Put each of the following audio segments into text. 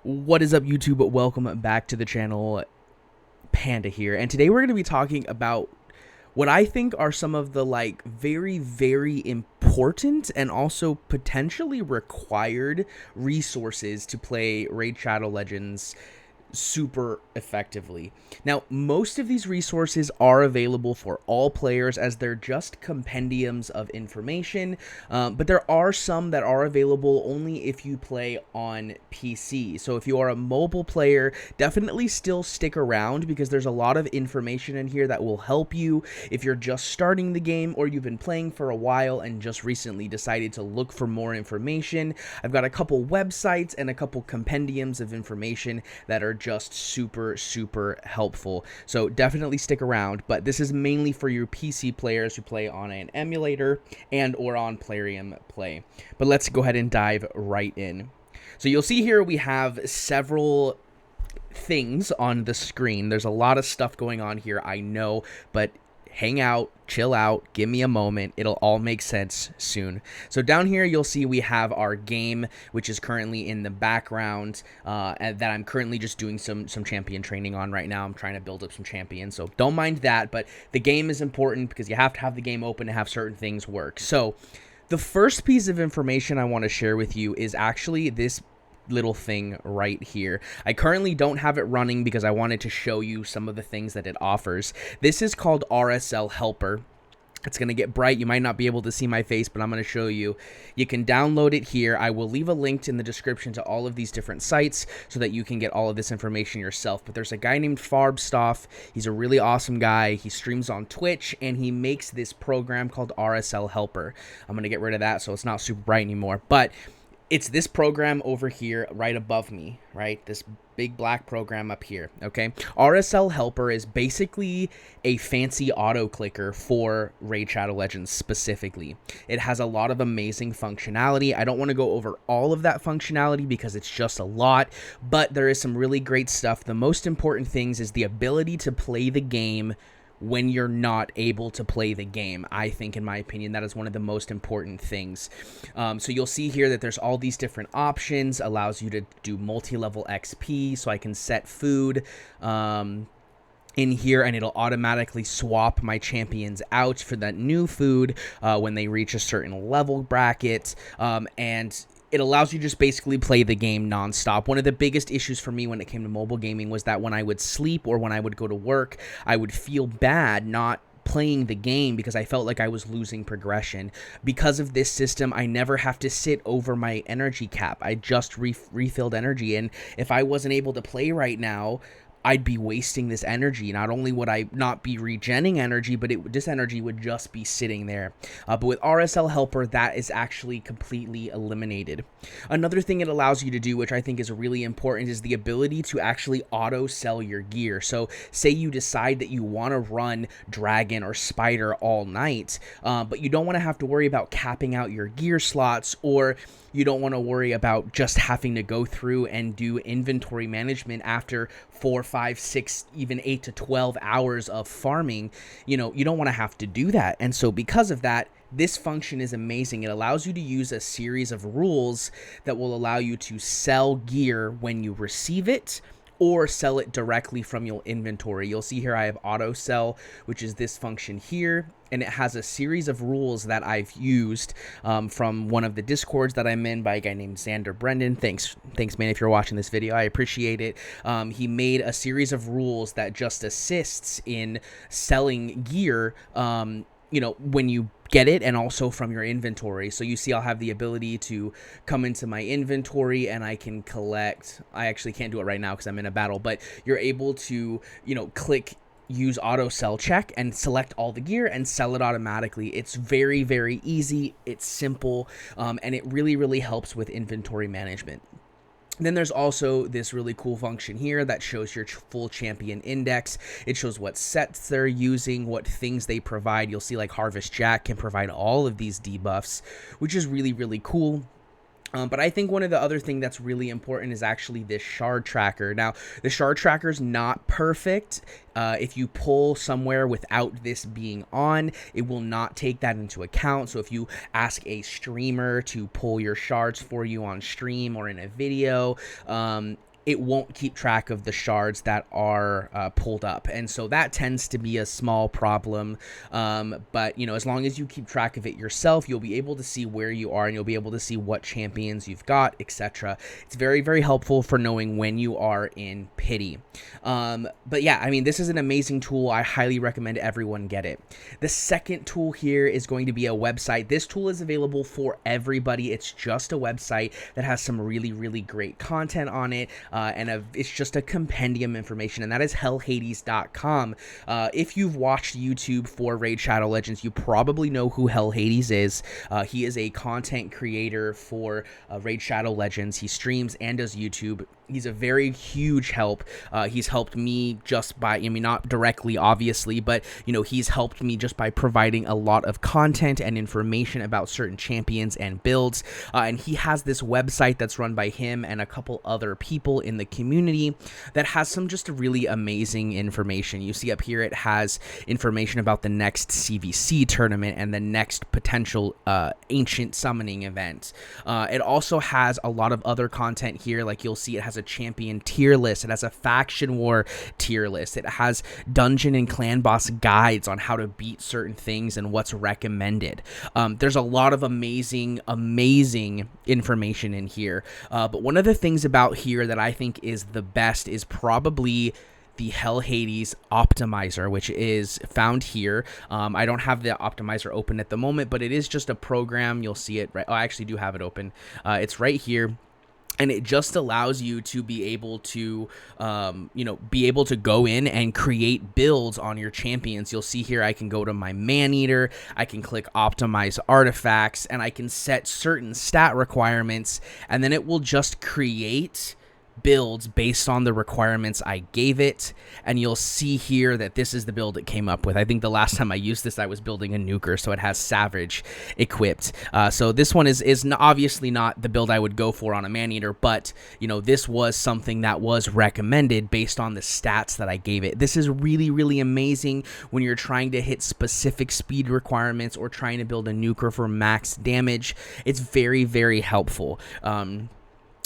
What is up, YouTube? Welcome back to the channel. Panda here, and today we're going to be talking about what I think are some of the very important and also potentially required resources to play Raid Shadow Legends super effectively. Now, most of these resources are available for all players as they're just compendiums of information, but there are some that are available only if you play on PC. So if you are a mobile player, definitely still stick around because there's a lot of information in here that will help you if you're just starting the game or you've been playing for a while and just recently decided to look for more information. I've got a couple websites and a couple compendiums of information that are just super helpful, so definitely stick around. But this is mainly for your PC players who play on an emulator and or on Plarium Play. But let's go ahead and dive right in. So you'll see here we have several things on the screen. There's a lot of stuff going on here, I know, but hang out, chill out, give me a moment. It'll all make sense soon. So down here, you'll see we have our game, which is currently in the background, and that I'm currently just doing some champion training on right now. I'm trying to build up some champions, so don't mind that. But the game is important because you have to have the game open to have certain things work. So the first piece of information I want to share with you is actually this little thing right here. I currently don't have it running because I wanted to show you some of the things that it offers. This is called RSL Helper. It's going to get bright. You might not be able to see my face, but I'm going to show you. You can download it here. I will leave a link in the description to all of these different sites so that you can get all of this information yourself. But there's a guy named Farbstoff. He's a really awesome guy. He streams on Twitch, and he makes this program called RSL Helper. I'm going to get rid of that so it's not super bright anymore. But it's this program over here right above me, right? This big black program up here, okay? RSL Helper is basically a fancy auto clicker for Raid Shadow Legends specifically. It has a lot of amazing functionality. I don't want to go over all of that functionality because it's just a lot, but there is some really great stuff. The most important things is the ability to play the game when you're not able to play the game. I think, in my opinion, that is one of the most important things. So you'll see here that there's all these different options, allows you to do multi-level XP, so I can set food in here and it'll automatically swap my champions out for that new food when they reach a certain level bracket, and it allows you to just basically play the game nonstop. One of the biggest issues for me when it came to mobile gaming was that when I would sleep or when I would go to work, I would feel bad not playing the game because I felt like I was losing progression. Because of this system, I never have to sit over my energy cap. I just refilled energy, and if I wasn't able to play right now, I'd be wasting this energy. Not only would I not be regenning energy, but this energy would just be sitting there. But with RSL Helper, that is actually completely eliminated. Another thing it allows you to do, which I think is really important, is the ability to actually auto sell your gear. So say you decide that you want to run Dragon or Spider all night, but you don't want to have to worry about capping out your gear slots, or you don't want to worry about just having to go through and do inventory management after 4, 5, 6, even 8 to 12 hours of farming. You know, you don't want to have to do that. And so because of that, this function is amazing. It allows you to use a series of rules that will allow you to sell gear when you receive it, or sell it directly from your inventory. You'll see here I have auto sell, which is this function here, and it has a series of rules that I've used from one of the discords that I'm in by a guy named Xander Brendan. Thanks man, if you're watching this video, I appreciate it. He made a series of rules that just assists in selling gear, you know, when you get it, and also from your inventory. So you see I'll have the ability to come into my inventory and I can collect. I actually can't do it right now because I'm in a battle, but you're able to, you know, click use auto sell check and select all the gear and sell it automatically. It's very easy, it's simple, and it really helps with inventory management. Then there's also this really cool function here that shows your full champion index. It shows what sets they're using, what things they provide. You'll see like Harvest Jack can provide all of these debuffs, which is really cool. But I think one of the other thing that's really important is actually this shard tracker. Now, the shard tracker is not perfect. If you pull somewhere without this being on, it will not take that into account. So if you ask a streamer to pull your shards for you on stream or in a video, it won't keep track of the shards that are pulled up, and so that tends to be a small problem. But as long as you keep track of it yourself, you'll be able to see where you are, and you'll be able to see what champions you've got, etc. It's very, very helpful for knowing when you are in pity. But yeah, I mean, this is an amazing tool. I highly recommend everyone get it. The second tool here is going to be a website. This tool is available for everybody. It's just a website that has some really, really great content on it. It's just a compendium information, and that is hellhades.com. If you've watched YouTube for Raid Shadow Legends, you probably know who Hell Hades is. He is a content creator for Raid Shadow Legends. He streams and does YouTube. He's a very huge help. He's helped me just by, I mean, not directly, obviously, but, he's helped me just by providing a lot of content and information about certain champions and builds. And he has this website that's run by him and a couple other people in the community that has some just really amazing information. You see up here, it has information about the next CVC tournament and the next potential ancient summoning event. It also has a lot of other content here. Like you'll see, it has a champion tier list. It has a faction war tier list. It has dungeon and clan boss guides on how to beat certain things and what's recommended. There's a lot of amazing information in here. But one of the things about here that I think is the best is probably the Hell Hades optimizer, which is found here. I don't have the optimizer open at the moment, but it is just a program. You'll see it right. Oh, I actually do have it open. It's right here. And it just allows you to be able to, go in and create builds on your champions. You'll see here, I can go to my Maneater, I can click optimize artifacts, and I can set certain stat requirements, and then it will just create builds based on the requirements I gave it. And you'll see here that this is the build it came up with. I think the last time I used this, I was building a nuker, so it has Savage equipped. So this one is obviously not the build I would go for on a Maneater, but this was something that was recommended based on the stats that I gave it. This is really, really amazing when you're trying to hit specific speed requirements or trying to build a nuker for max damage. It's very, very helpful.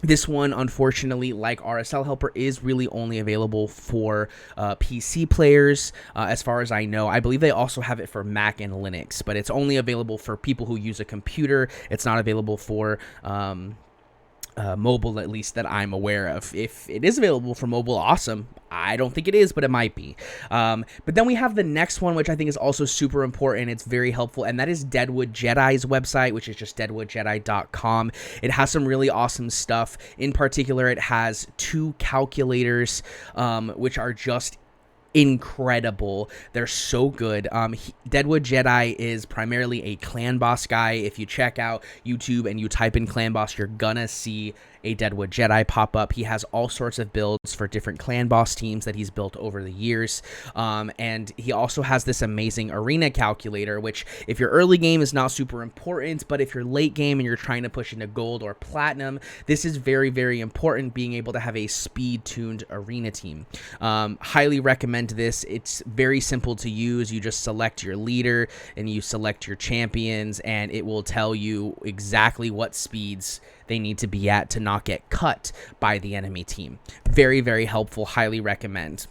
This one, unfortunately, like RSL Helper, is really only available for PC players, as far as I know. I believe they also have it for Mac and Linux, but it's only available for people who use a computer. It's not available for mobile, at least that I'm aware of. If it is available for mobile, awesome. I don't think it is, but it might be. But then we have the next one, which I think is also super important. It's very helpful, and that is DeadwoodJedi's website, which is just DeadwoodJedi.com. It has some really awesome stuff. In particular, it has 2 calculators, which are just incredible. They're so good. Deadwood Jedi is primarily a clan boss guy. If you check out YouTube and you type in clan boss, you're gonna see a Deadwood Jedi pop up. He has all sorts of builds for different clan boss teams that he's built over the years. And he also has this amazing arena calculator, which if your early game is not super important, but if you're late game and you're trying to push into gold or platinum, this is very, very important, being able to have a speed tuned arena team. Highly recommend this. It's very simple to use. You just select your leader and you select your champions, and it will tell you exactly what speeds they need to be at to not get cut by the enemy team. Very, very helpful. Highly recommend.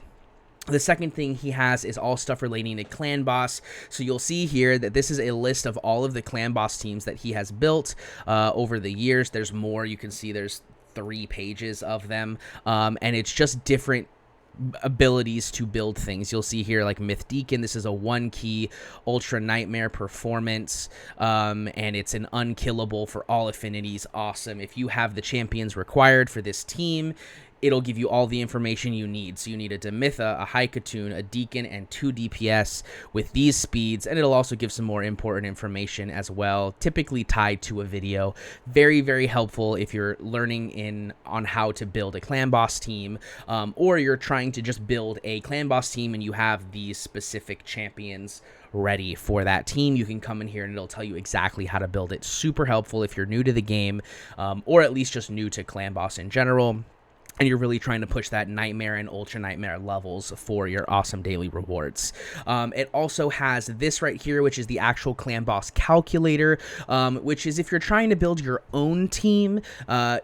The second thing he has is all stuff relating to clan boss. So you'll see here that this is a list of all of the clan boss teams that he has built over the years. There's more. You can see there's 3 pages of them, and it's just different abilities to build things. You'll see here like Myth Deacon. This is a 1-key Ultra Nightmare performance, and it's an unkillable for all affinities. Awesome. If you have the champions required for this team, it'll give you all the information you need. So you need a Demitha, a Haikatoon, a Deacon, and 2 DPS with these speeds, and it'll also give some more important information as well, typically tied to a video. Very, very helpful if you're learning on how to build a clan boss team, or you're trying to just build a clan boss team and you have these specific champions ready for that team. You can come in here and it'll tell you exactly how to build it. Super helpful if you're new to the game, or at least just new to clan boss in general. and you're really trying to push that nightmare and ultra nightmare levels for your awesome daily rewards. It also has this right here, which is the actual clan boss calculator, which is if you're trying to build your own team,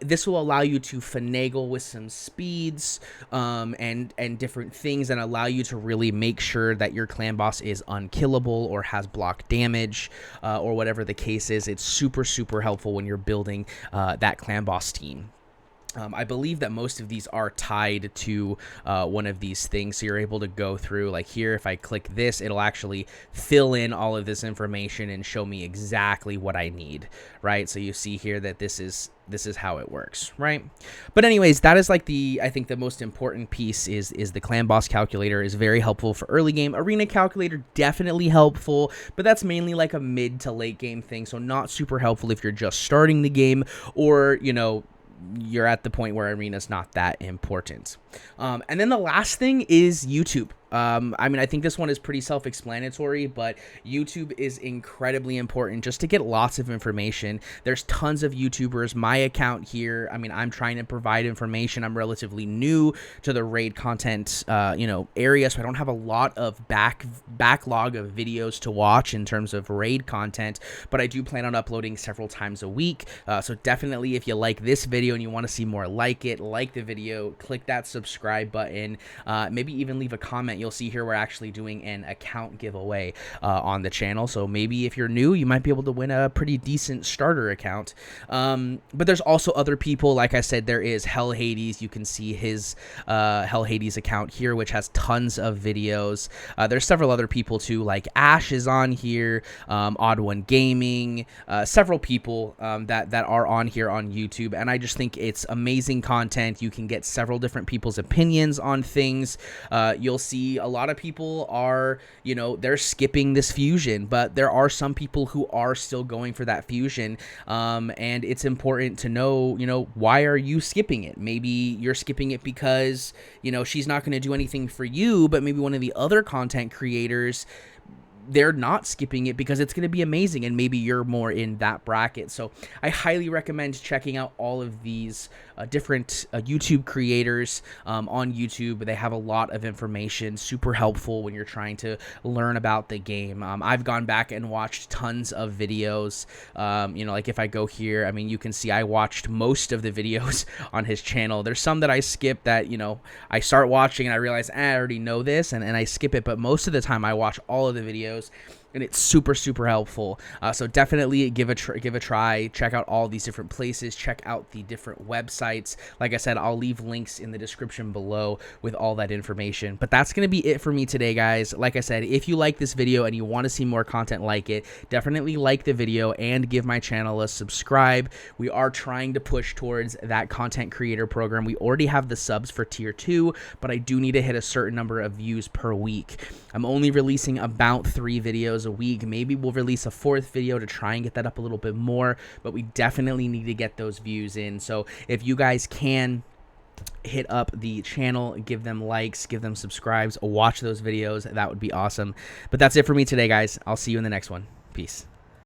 this will allow you to finagle with some speeds and different things, and allow you to really make sure that your clan boss is unkillable or has block damage or whatever the case is. It's super, super helpful when you're building that clan boss team. I believe that most of these are tied to one of these things, so you're able to go through, like here, if I click this, it'll actually fill in all of this information and show me exactly what I need, right? So you see here that this is how it works, right? But anyways, that is like I think the most important piece is the clan boss calculator is very helpful for early game. Arena calculator, definitely helpful, but that's mainly like a mid to late game thing, so not super helpful if you're just starting the game, or, you know, you're at the point where arena's not that important. And then the last thing is YouTube. I mean, I think this one is pretty self-explanatory, but YouTube is incredibly important just to get lots of information. There's tons of YouTubers. My account here, I mean, I'm trying to provide information. I'm relatively new to the raid content, you know, area, so I don't have a lot of backlog of videos to watch in terms of raid content, but I do plan on uploading several times a week. So definitely, if you like this video and you want to see more like it, like the video, click that subscribe button, maybe even leave a comment. You'll see here we're actually doing an account giveaway on the channel, so maybe if you're new, you might be able to win a pretty decent starter account. But there's also other people. Like I said, there is Hell Hades. You can see his Hell Hades account here, which has tons of videos. There's several other people too, like Ash is on here, Odd One Gaming, several people that are on here on YouTube, and I just think it's amazing content. You can get several different people's opinions on things. You'll see a lot of people are, you know, they're skipping this fusion, but there are some people who are still going for that fusion, and it's important to know, you know, why are you skipping it? Maybe you're skipping it because, you know, she's not going to do anything for you, but maybe one of the other content creators, they're not skipping it because it's going to be amazing, and maybe you're more in that bracket. So I highly recommend checking out all of these different YouTube creators on YouTube. They have a lot of information, super helpful when you're trying to learn about the game. I've gone back and watched tons of videos. You know, like if I go here, I mean, you can see I watched most of the videos on his channel. There's some that I skip that, you know, I start watching and I realize, I already know this, and I skip it, but most of the time I watch all of the videos, and it's super, super helpful. So definitely give a try. Check out all these different places. Check out the different websites. Like I said, I'll leave links in the description below with all that information. But that's going to be it for me today, guys. Like I said, if you like this video and you want to see more content like it, definitely like the video and give my channel a subscribe. We are trying to push towards that content creator program. We already have the subs for tier 2, but I do need to hit a certain number of views per week. I'm only releasing about 3 videos a week. Maybe we'll release a 4th video to try and get that up a little bit more, but we definitely need to get those views in. So if you guys can hit up the channel, give them likes, give them subscribes, watch those videos, that would be awesome. But that's it for me today, guys. I'll see you in the next one. Peace.